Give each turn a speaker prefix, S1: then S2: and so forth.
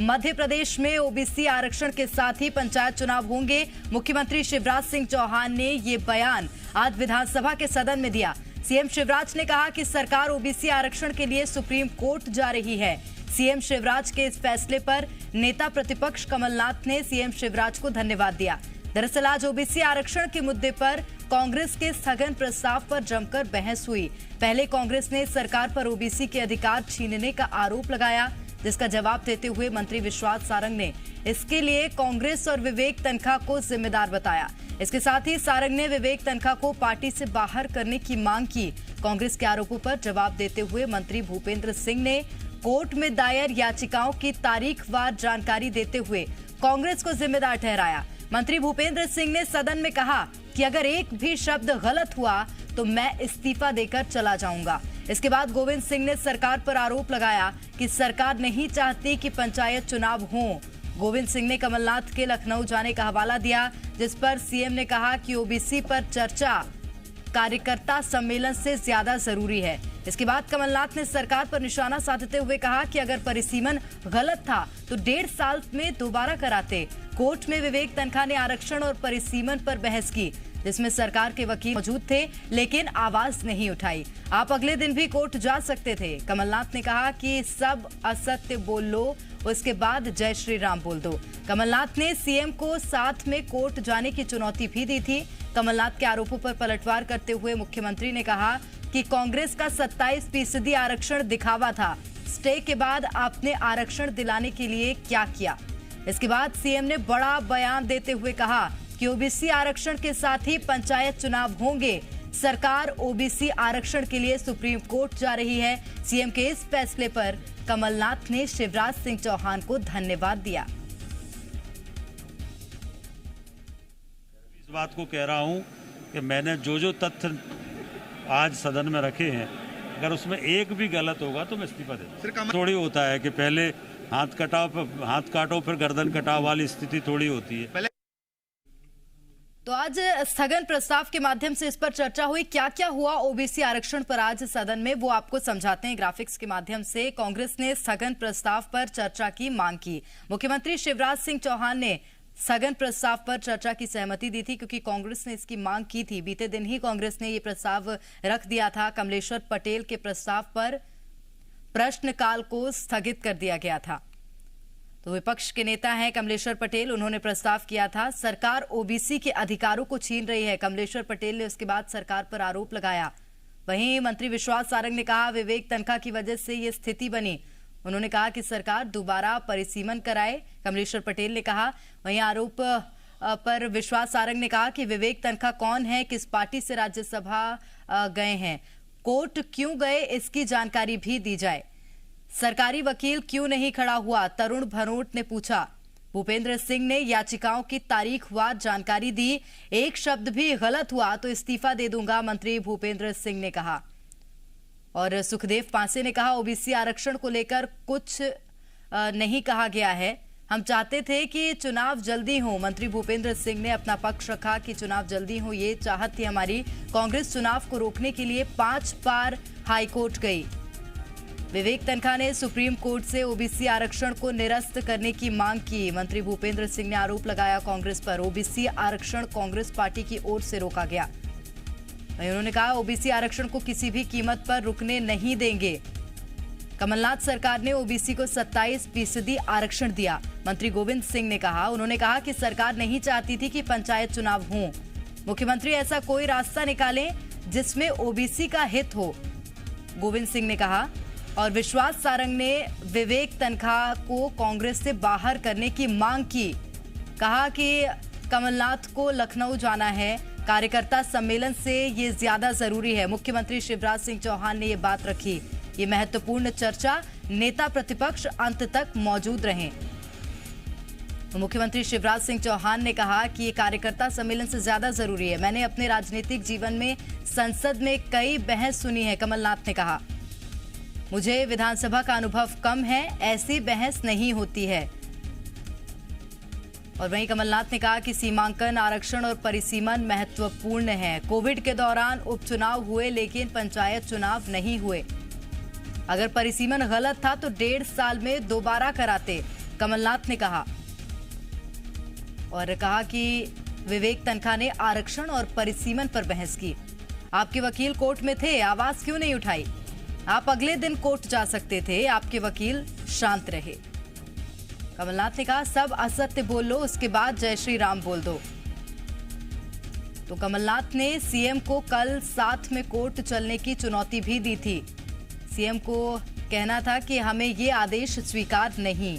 S1: मध्य प्रदेश में ओबीसी आरक्षण के साथ ही पंचायत चुनाव होंगे। मुख्यमंत्री शिवराज सिंह चौहान ने ये बयान आज विधानसभा के सदन में दिया। सीएम शिवराज ने कहा कि सरकार ओबीसी आरक्षण के लिए सुप्रीम कोर्ट जा रही है। सीएम शिवराज के इस फैसले पर नेता प्रतिपक्ष कमलनाथ ने सीएम शिवराज को धन्यवाद दिया। दरअसल आज ओबीसी आरक्षण के मुद्दे पर कांग्रेस के स्थगन प्रस्ताव पर जमकर बहस हुई। पहले कांग्रेस ने सरकार पर ओबीसी के अधिकार छीनने का आरोप लगाया, जिसका जवाब देते हुए मंत्री विश्वास सारंग ने इसके लिए कांग्रेस और विवेक तन्खा को जिम्मेदार बताया। इसके साथ ही सारंग ने विवेक तन्खा को पार्टी से बाहर करने की मांग की। कांग्रेस के आरोपों पर जवाब देते हुए मंत्री भूपेंद्र सिंह ने कोर्ट में दायर याचिकाओं की तारीखवार जानकारी देते हुए कांग्रेस को जिम्मेदार ठहराया। मंत्री भूपेंद्र सिंह ने सदन में कहा कि अगर एक भी शब्द गलत हुआ तो मैं इस्तीफा देकर चला जाऊंगा। इसके बाद गोविंद सिंह ने सरकार पर आरोप लगाया कि सरकार नहीं चाहती कि पंचायत चुनाव हों। गोविंद सिंह ने कमलनाथ के लखनऊ जाने का हवाला दिया, जिस पर सीएम ने कहा कि ओबीसी पर चर्चा कार्यकर्ता सम्मेलन से ज्यादा जरूरी है। इसके बाद कमलनाथ ने सरकार पर निशाना साधते हुए कहा कि अगर परिसीमन गलत था तो 1.5 साल में दोबारा कराते। कोर्ट में विवेक तन्खा ने आरक्षण और परिसीमन पर बहस की, जिसमें सरकार के वकील मौजूद थे लेकिन आवाज नहीं उठाई। आप अगले दिन भी कोर्ट जा सकते थे। कमलनाथ ने कहा कि सब असत्य बोल लो, उसके बाद जय श्री राम बोल दो। कमलनाथ ने सीएम को साथ में कोर्ट जाने की चुनौती भी दी थी। कमलनाथ के आरोपों पर पलटवार करते हुए मुख्यमंत्री ने कहा कि कांग्रेस का 27% आरक्षण दिखावा था। स्टे के बाद आपने आरक्षण दिलाने के लिए क्या किया? इसके बाद सीएम ने बड़ा बयान देते हुए कहा कि ओबीसी आरक्षण के साथ ही पंचायत चुनाव होंगे। सरकार ओबीसी आरक्षण के लिए सुप्रीम कोर्ट जा रही है। सीएम के इस फैसले पर कमलनाथ ने शिवराज सिंह चौहान को धन्यवाद दिया।
S2: इस बात को कह रहा हूं कि मैंने जो तथ्य आज सदन में रखे हैं, अगर उसमें एक भी गलत होगा तो मैं इस्तीफा देता हूं। थोड़ी होता है कि पहले हाथ काटो फिर गर्दन कटाओ वाली स्थिति थोड़ी होती है।
S1: तो आज स्थगन प्रस्ताव के माध्यम से इस पर चर्चा हुई। क्या क्या हुआ ओबीसी आरक्षण पर आज सदन में, वो आपको समझाते हैं ग्राफिक्स के माध्यम से। कांग्रेस ने स्थगन प्रस्ताव पर चर्चा की मांग की। मुख्यमंत्री शिवराज सिंह चौहान ने स्थगन प्रस्ताव पर चर्चा की सहमति दी थी, क्योंकि कांग्रेस ने इसकी मांग की थी। बीते दिन ही कांग्रेस ने ये प्रस्ताव रख दिया था। कमलेश्वर पटेल के प्रस्ताव पर प्रश्नकाल को स्थगित कर दिया गया था। तो विपक्ष के नेता हैं कमलेश्वर पटेल, उन्होंने प्रस्ताव किया था सरकार ओबीसी के अधिकारों को छीन रही है। कमलेश्वर पटेल ने उसके बाद सरकार पर आरोप लगाया। वहीं मंत्री विश्वास सारंग ने कहा विवेक तन्खा की वजह से ये स्थिति बनी। उन्होंने कहा कि सरकार दोबारा परिसीमन कराए, कमलेश्वर पटेल ने कहा। वहीं आरोप पर विश्वास सारंग ने कहा कि विवेक तन्खा कौन है, किस पार्टी से राज्यसभा गए हैं, कोर्ट क्यों गए, इसकी जानकारी भी दी जाए। सरकारी वकील क्यों नहीं खड़ा हुआ, तरुण भनोट ने पूछा। भूपेंद्र सिंह ने याचिकाओं की तारीखवार जानकारी दी। एक शब्द भी गलत हुआ तो इस्तीफा दे दूंगा, मंत्री भूपेंद्र सिंह ने कहा। और सुखदेव पांसे ने कहा ओबीसी आरक्षण को लेकर कुछ नहीं कहा गया है, हम चाहते थे कि चुनाव जल्दी हो। मंत्री भूपेंद्र सिंह ने अपना पक्ष रखा कि चुनाव जल्दी हो, ये चाहत थी हमारी। कांग्रेस चुनाव को रोकने के लिए 5 बार हाईकोर्ट गई। विवेक तन्खा ने सुप्रीम कोर्ट से ओबीसी आरक्षण को निरस्त करने की मांग की। मंत्री भूपेंद्र सिंह ने आरोप लगाया कांग्रेस पर ओबीसी आरक्षण कांग्रेस पार्टी की ओर से रोका गया। उन्होंने कहा ओबीसी आरक्षण को किसी भी कीमत पर रुकने नहीं देंगे। कमलनाथ सरकार ने ओबीसी को 27% आरक्षण दिया, मंत्री गोविंद सिंह ने कहा। उन्होंने कहा कि सरकार नहीं चाहती थी कि पंचायत चुनाव हो। मुख्यमंत्री ऐसा कोई रास्ता निकालें जिसमें ओबीसी का हित हो, गोविंद सिंह ने कहा। और विश्वास सारंग ने विवेक तन्खा को कांग्रेस से बाहर करने की मांग की। कहा कि कमलनाथ को लखनऊ जाना है, कार्यकर्ता सम्मेलन से ये ज्यादा जरूरी है। मुख्यमंत्री शिवराज सिंह चौहान ने ये बात रखी। ये महत्वपूर्ण चर्चा, नेता प्रतिपक्ष अंत तक मौजूद रहे। मुख्यमंत्री शिवराज सिंह चौहान ने कहा कि ये कार्यकर्ता सम्मेलन से ज्यादा जरूरी है। मैंने अपने राजनीतिक जीवन में संसद में कई बहस सुनी है, कमलनाथ ने कहा। मुझे विधानसभा का अनुभव कम है, ऐसी बहस नहीं होती है। और वहीं कमलनाथ ने कहा कि सीमांकन, आरक्षण और परिसीमन महत्वपूर्ण है। कोविड के दौरान उपचुनाव हुए लेकिन पंचायत चुनाव नहीं हुए। अगर परिसीमन गलत था तो 1.5 साल में दोबारा कराते। कमलनाथ ने कहा, और कहा कि विवेक तन्खा ने आरक्षण और परिसीमन पर बहस की। आपके वकील कोर्ट में थे, आवाज क्यों नहीं उठाई? आप अगले दिन कोर्ट जा सकते थे, आपके वकील शांत रहे। कमलनाथ ने कहा, सब असत्य बोल लो, उसके बाद जय श्री राम बोल दो। तो कमलनाथ ने सीएम को कल साथ में कोर्ट चलने की चुनौती भी दी थी। सीएम को कहना था कि हमें ये आदेश स्वीकार नहीं।